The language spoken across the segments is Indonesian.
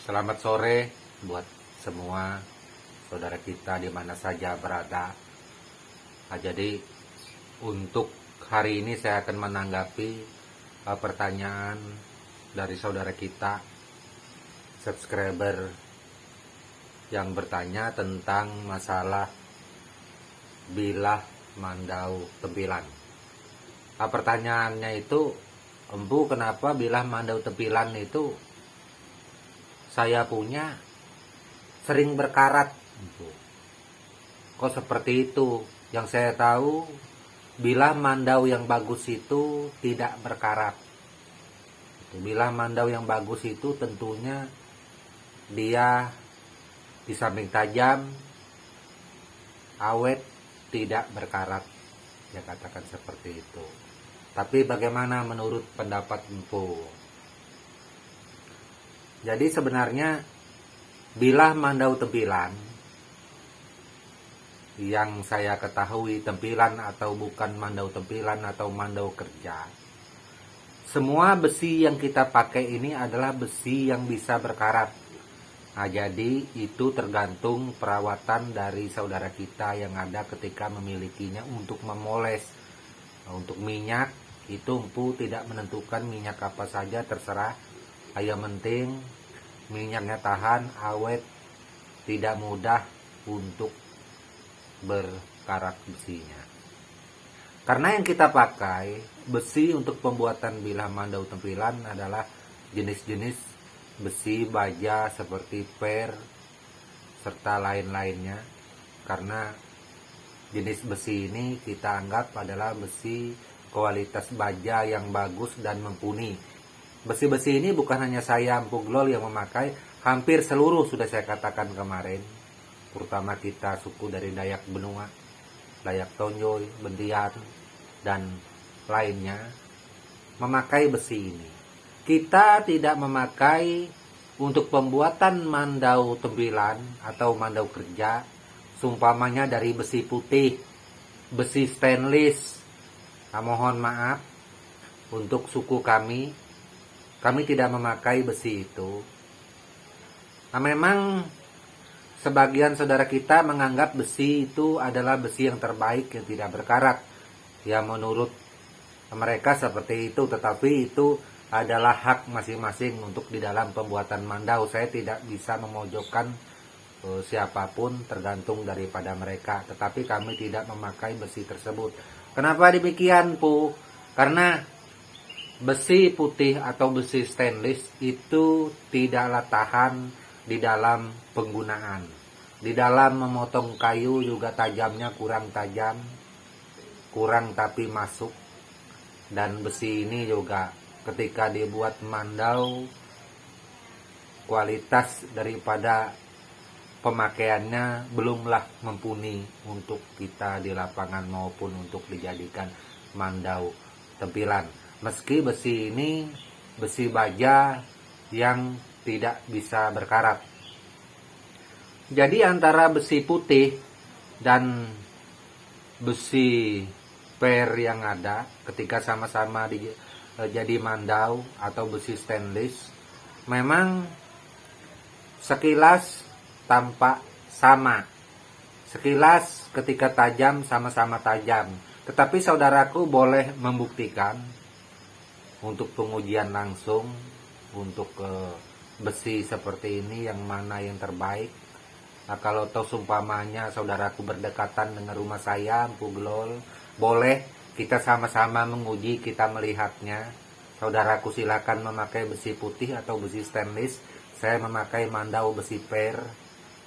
Selamat sore buat semua saudara kita di mana saja berada. Jadi untuk hari ini saya akan menanggapi pertanyaan dari saudara kita, subscriber yang bertanya tentang masalah bilah mandau tempilan. Pertanyaannya itu, Empu, kenapa bilah mandau tempilan itu saya punya sering berkarat? Kok seperti itu? Yang saya tahu, bilah mandau yang bagus itu tidak berkarat. Bilah mandau yang bagus itu tentunya dia di samping tajam, awet, tidak berkarat. Ya, katakan seperti itu. Tapi bagaimana menurut pendapat Empu? Jadi sebenarnya bilah mandau tempilan, yang saya ketahui tempilan atau bukan mandau tempilan atau mandau kerja, semua besi yang kita pakai ini adalah besi yang bisa berkarat. Nah, jadi itu tergantung perawatan dari saudara kita yang ada ketika memilikinya untuk memoles. Nah, untuk minyak itu Empu tidak menentukan minyak apa saja, terserah. Yang penting minyaknya tahan, awet, tidak mudah untuk berkarat besinya. Karena yang kita pakai besi untuk pembuatan bilah mandau tempilan adalah jenis-jenis besi baja seperti per serta lain-lainnya. Karena jenis besi ini kita anggap adalah besi kualitas baja yang bagus dan mumpuni. Besi-besi ini bukan hanya saya, Empu Glol, yang memakai, hampir seluruh sudah saya katakan kemarin, terutama kita suku dari Dayak Benua, Dayak Tonjoy, Bendian, dan lainnya, memakai besi ini. Kita tidak memakai untuk pembuatan mandau tempilan atau mandau kerja, seumpamanya dari besi putih, besi stainless. Mohon maaf, untuk suku kami tidak memakai besi itu. Memang sebagian saudara kita menganggap besi itu adalah besi yang terbaik, yang tidak berkarat. Ya, menurut mereka seperti itu, tetapi itu adalah hak masing-masing untuk di dalam pembuatan mandau. Saya tidak bisa memojokkan siapapun, tergantung daripada mereka. Tetapi kami tidak memakai besi tersebut. Kenapa demikian, Pu? Karena besi putih atau besi stainless itu tidaklah tahan di dalam penggunaan. Di dalam memotong kayu juga tajamnya kurang tajam, kurang tapi masuk. Dan besi ini juga ketika dibuat mandau, kualitas daripada pemakaiannya belumlah mumpuni untuk kita di lapangan maupun untuk dijadikan mandau tempilan. Meski besi ini besi baja yang tidak bisa berkarat. Jadi antara besi putih dan besi per yang ada ketika sama-sama jadi mandau atau besi stainless, memang sekilas tampak sama. Sekilas ketika tajam sama-sama tajam. Tetapi saudaraku boleh membuktikan untuk pengujian langsung untuk besi seperti ini yang mana yang terbaik. Nah, kalau tahu seumpamanya saudaraku berdekatan dengan rumah saya, Empu Glol, boleh kita sama-sama menguji, kita melihatnya. Saudaraku silakan memakai besi putih atau besi stainless. Saya memakai mandau besi per.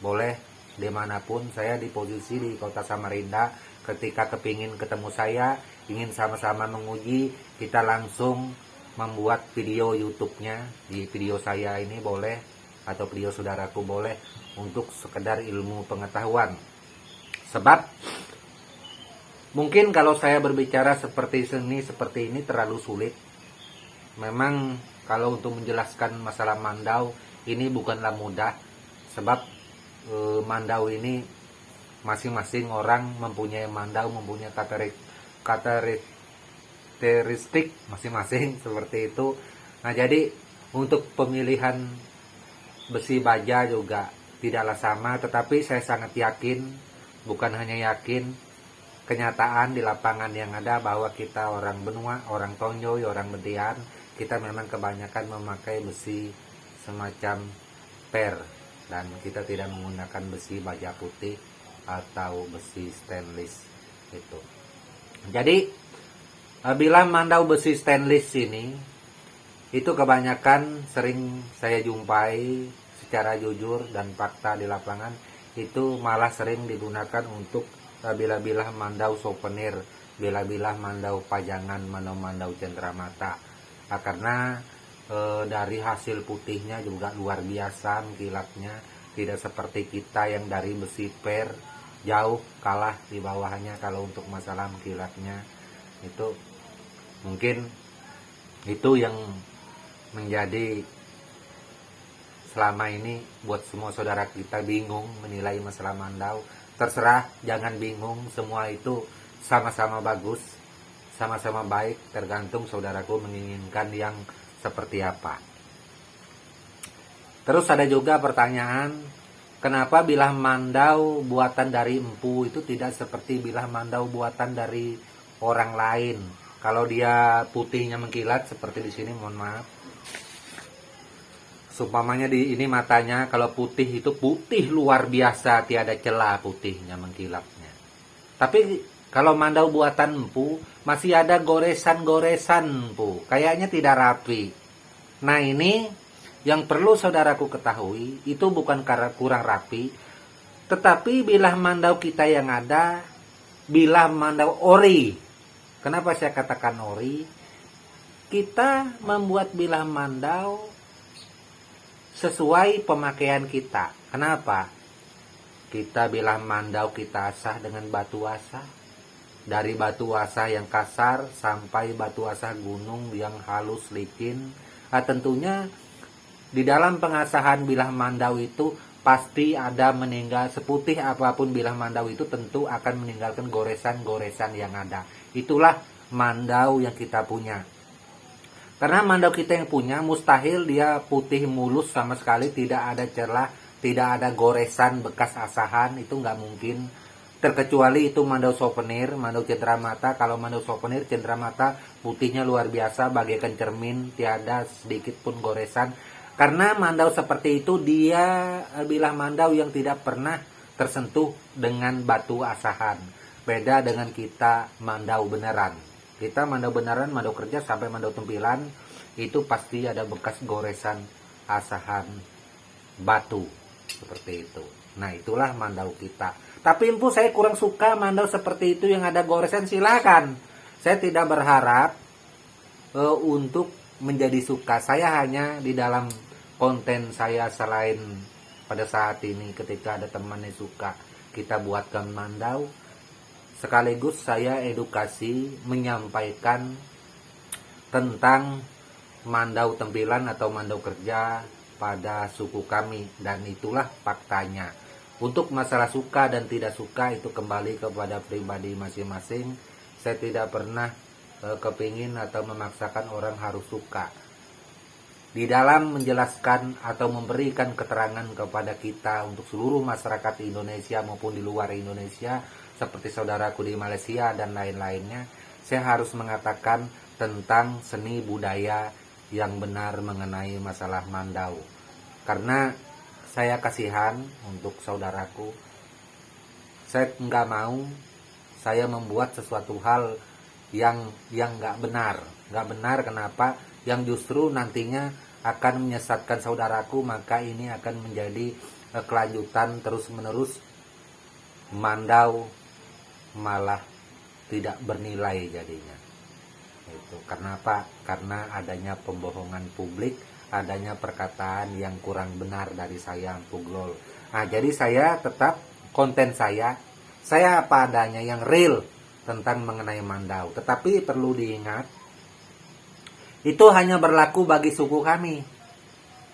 Boleh dimanapun, saya di posisi di kota Samarinda. Ketika kepingin ketemu saya, ingin sama-sama menguji, kita langsung membuat video YouTube-nya. Di video saya ini boleh, atau video saudaraku boleh, untuk sekedar ilmu pengetahuan. Sebab mungkin kalau saya berbicara seperti ini terlalu sulit. Memang kalau untuk menjelaskan masalah mandau ini bukanlah mudah. Sebab mandau ini masing-masing orang mempunyai mandau, mempunyai karakteristik masing-masing seperti itu. Nah, jadi untuk pemilihan besi baja juga tidaklah sama, tetapi saya sangat yakin, bukan hanya yakin, kenyataan di lapangan yang ada bahwa kita orang benua, orang Tonjoy, orang Median, kita memang kebanyakan memakai besi semacam per, dan kita tidak menggunakan besi baja putih atau besi stainless itu. Jadi bila mandau besi stainless ini, itu kebanyakan sering saya jumpai secara jujur dan fakta di lapangan, itu malah sering digunakan untuk bila-bila mandau souvenir, bila-bila mandau pajangan, mandau cenderamata. Karena dari hasil putihnya juga luar biasa kilatnya, tidak seperti kita yang dari besi per, jauh kalah di bawahnya kalau untuk masalah kilatnya. Itu mungkin itu yang menjadi selama ini buat semua saudara kita bingung menilai masalah mandau. Terserah, jangan bingung, semua itu sama-sama bagus, sama-sama baik, tergantung saudaraku menginginkan yang seperti apa. Terus ada juga pertanyaan, kenapa bilah mandau buatan dari empu itu tidak seperti bilah mandau buatan dari orang lain? Kalau dia putihnya mengkilat seperti di sini, mohon maaf. Sumpamanya di ini matanya, kalau putih itu putih luar biasa, tiada celah putihnya mengkilatnya. Tapi kalau mandau buatan empu masih ada goresan-goresan empu, kayaknya tidak rapi. Nah ini yang perlu saudaraku ketahui, itu bukan karena kurang rapi, tetapi bilah mandau kita yang ada bilah mandau ori. Kenapa saya katakan ori? Kita membuat bilah mandau sesuai pemakaian kita. Kenapa? Kita bilah mandau kita asah dengan batu asah. Dari batu asah yang kasar sampai batu asah gunung yang halus licin. Tentunya di dalam pengasahan bilah mandau itu pasti ada meninggal, seputih apapun bilah mandau itu tentu akan meninggalkan goresan-goresan yang ada. Itulah mandau yang kita punya. Karena mandau kita yang punya mustahil dia putih mulus sama sekali, tidak ada celah, tidak ada goresan bekas asahan, itu nggak mungkin. Terkecuali itu mandau souvenir, mandau cenderamata. Kalau mandau souvenir cenderamata putihnya luar biasa, bagaikan cermin, tiada sedikit pun goresan. Karena mandau seperti itu dia bilah mandau yang tidak pernah tersentuh dengan batu asahan. Beda dengan kita mandau beneran. Kita mandau beneran, mandau kerja sampai mandau tempilan, itu pasti ada bekas goresan asahan batu. Seperti itu. Nah itulah mandau kita. Tapi empu saya kurang suka mandau seperti itu yang ada goresan, silakan. Saya tidak berharap untuk menjadi suka. Saya hanya di dalam konten saya selain pada saat ini ketika ada temannya suka, kita buatkan mandau. Sekaligus saya edukasi menyampaikan tentang mandau tempilan atau mandau kerja pada suku kami, dan itulah faktanya. Untuk masalah suka dan tidak suka itu kembali kepada pribadi masing-masing. Saya tidak pernah kepingin atau memaksakan orang harus suka. Di dalam menjelaskan atau memberikan keterangan kepada kita untuk seluruh masyarakat Indonesia maupun di luar Indonesia, seperti saudaraku di Malaysia dan lain-lainnya, saya harus mengatakan tentang seni budaya yang benar mengenai masalah mandau. Karena saya kasihan untuk saudaraku, saya nggak mau saya membuat sesuatu hal yang nggak benar. Nggak benar kenapa? Yang justru nantinya akan menyesatkan saudaraku, maka ini akan menjadi kelanjutan terus-menerus mandau malah tidak bernilai jadinya. Itu karena apa? Karena adanya pembohongan publik, adanya perkataan yang kurang benar dari saya, Empu Glol. Nah, jadi saya tetap konten saya apa adanya yang real tentang mengenai mandau. Tetapi perlu diingat, itu hanya berlaku bagi suku kami.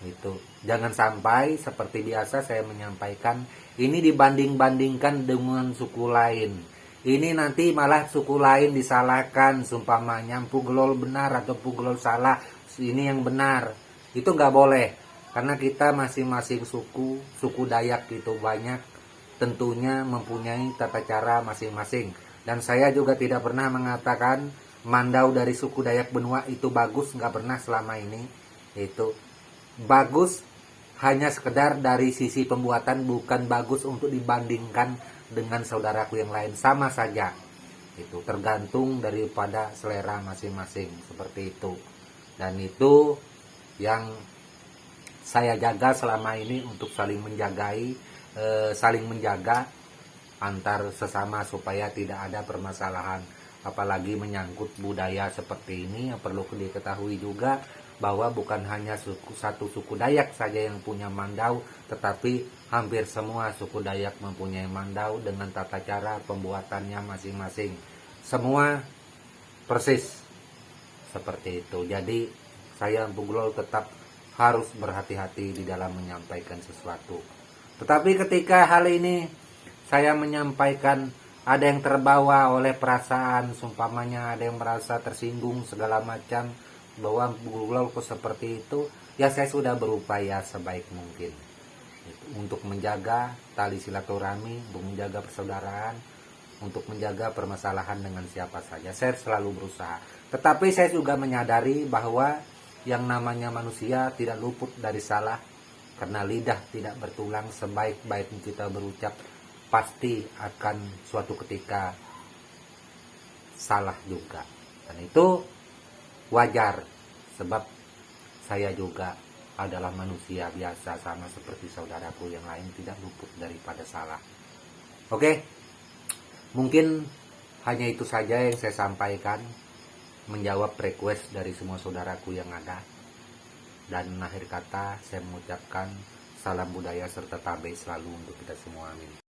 Itu jangan sampai seperti biasa saya menyampaikan ini dibanding-bandingkan dengan suku lain. Ini nanti malah suku lain disalahkan, sumpamanya Empu Glol benar atau Empu Glol salah, ini yang benar. Itu nggak boleh. Karena kita masing-masing suku Dayak itu banyak, tentunya mempunyai tata cara masing-masing. Dan saya juga tidak pernah mengatakan mandau dari suku Dayak Benua itu bagus, nggak pernah selama ini. Itu bagus hanya sekedar dari sisi pembuatan, bukan bagus untuk dibandingkan dengan saudaraku yang lain. Sama saja, itu tergantung daripada selera masing-masing, seperti itu. Dan itu yang saya jaga selama ini, untuk saling menjaga antar sesama supaya tidak ada permasalahan. Apalagi menyangkut budaya seperti ini, yang perlu diketahui juga bahwa bukan hanya satu suku Dayak saja yang punya mandau, tetapi hampir semua suku Dayak mempunyai mandau dengan tata cara pembuatannya masing-masing. Semua persis seperti itu. Jadi saya Empu Gulol tetap harus berhati-hati di dalam menyampaikan sesuatu. Tetapi ketika hal ini saya menyampaikan, ada yang terbawa oleh perasaan, sumpamanya ada yang merasa tersinggung segala macam, bahwa Empu Gulol kok seperti itu, ya saya sudah berupaya sebaik mungkin untuk menjaga tali silaturahmi, untuk menjaga persaudaraan, untuk menjaga permasalahan dengan siapa saja. Saya selalu berusaha. Tetapi saya juga menyadari bahwa yang namanya manusia tidak luput dari salah, karena lidah tidak bertulang. Sebaik-baik kita berucap, pasti akan suatu ketika salah juga. Dan itu wajar, sebab saya juga adalah manusia biasa, sama seperti saudaraku yang lain, tidak luput daripada salah. Oke, mungkin hanya itu saja yang saya sampaikan, menjawab request dari semua saudaraku yang ada. Dan akhir kata saya mengucapkan salam budaya serta tabe selalu untuk kita semua. Amin.